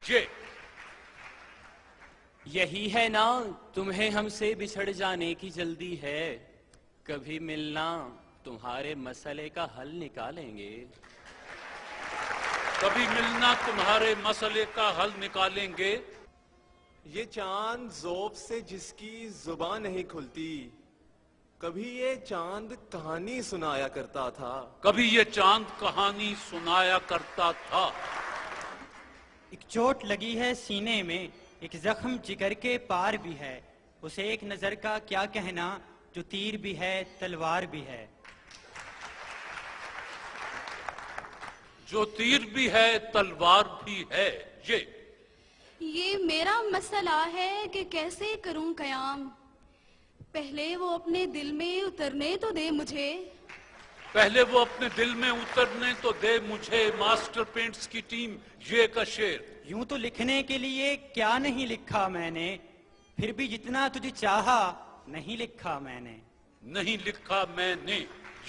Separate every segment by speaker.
Speaker 1: ये
Speaker 2: यही है ना तुम्हें हमसे बिछड़ जाने की जल्दी है, कभी मिलना तुम्हारे मसले का हल निकालेंगे।
Speaker 1: कभी मिलना तुम्हारे मसले का हल निकालेंगे।
Speaker 3: ये चांद ज़ौक़ से जिसकी जुबान नहीं खुलती, कभी ये चांद कहानी सुनाया करता था।
Speaker 1: कभी ये चांद कहानी सुनाया करता था।
Speaker 4: एक चोट लगी है सीने में, एक जख्म जिगर के पार भी है, उसे एक नजर का क्या कहना जो तीर भी है तलवार भी है।
Speaker 1: जो तीर भी है तलवार भी है।
Speaker 5: ये मेरा मसला है कि कैसे करूं कयाम, पहले वो अपने दिल में उतरने तो दे मुझे।
Speaker 1: पहले वो अपने दिल में उतरने तो दे मुझे। मास्टर पेंट्स की टीम ये का शेर।
Speaker 4: यूं तो लिखने के लिए क्या नहीं लिखा मैंने, फिर भी जितना तुझे चाहा नहीं लिखा मैंने।
Speaker 1: नहीं लिखा मैंने।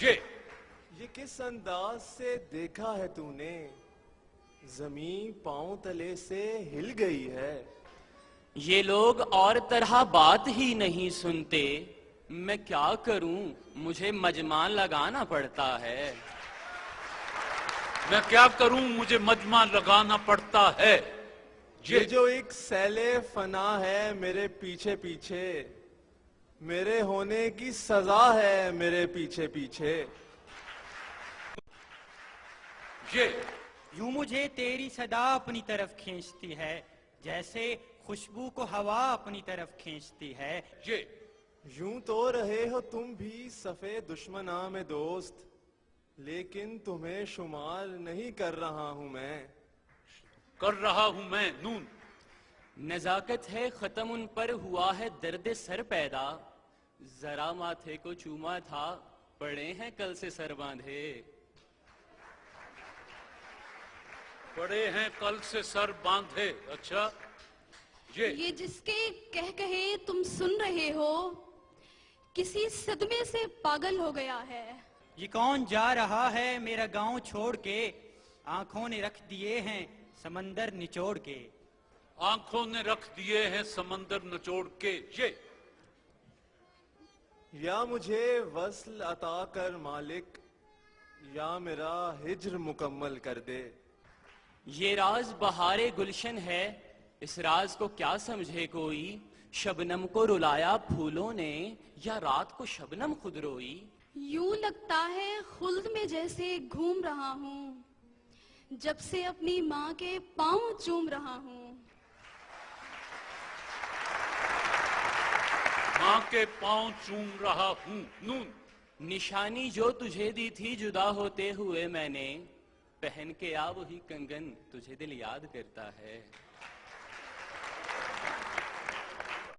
Speaker 3: ये किस अंदाज से देखा है तूने, जमीन पांव तले से हिल गई है।
Speaker 2: ये लोग और तरह बात ही नहीं सुनते, मैं क्या करूं मुझे मजमान लगाना पड़ता है।
Speaker 1: मैं क्या करूं मुझे मजमा लगाना पड़ता है।
Speaker 3: ये जो एक सैले फना है मेरे पीछे पीछे, मेरे होने की सजा है मेरे पीछे पीछे।
Speaker 1: ये
Speaker 4: यूं मुझे तेरी सदा अपनी तरफ खींचती है, जैसे खुशबू को हवा अपनी तरफ खींचती है।
Speaker 1: ये
Speaker 3: यूं तो रहे हो तुम भी सफे दुश्मना में दोस्त, लेकिन तुम्हें शुमार नहीं कर रहा हूं मैं।
Speaker 1: कर रहा हूं मैं नून।
Speaker 2: नजाकत है खत्म उन पर हुआ है दर्द सर पैदा, जरा माथे को चूमा था पड़े हैं कल से सर बांधे।
Speaker 1: पड़े हैं कल से सर बांधे। अच्छा
Speaker 5: ये जिसके कह कहे तुम सुन रहे हो, किसी सदमे से पागल हो गया है।
Speaker 4: ये कौन जा रहा है मेरा गांव छोड़ के, आंखों ने रख दिए हैं समंदर निचोड़ के।
Speaker 1: आंखों ने रख दिए हैं समंदर निचोड़ के। ये
Speaker 3: या मुझे वस्ल अता कर मालिक, या मेरा हिज्र मुकम्मल कर दे।
Speaker 2: ये राज बहारे गुलशन है, इस राज को क्या समझे कोई। शबनम को रुलाया फूलों ने, या रात को शबनम खुद रोई।
Speaker 5: यूं लगता है खुल्द में जैसे घूम रहा हूँ, जब से अपनी माँ के पाँव चूम रहा हूँ।
Speaker 1: माँ के पाँव चूम रहा हूँ नून।
Speaker 2: निशानी जो तुझे दी थी जुदा होते हुए मैंने, पहन के आ वही कंगन तुझे दिल याद करता है।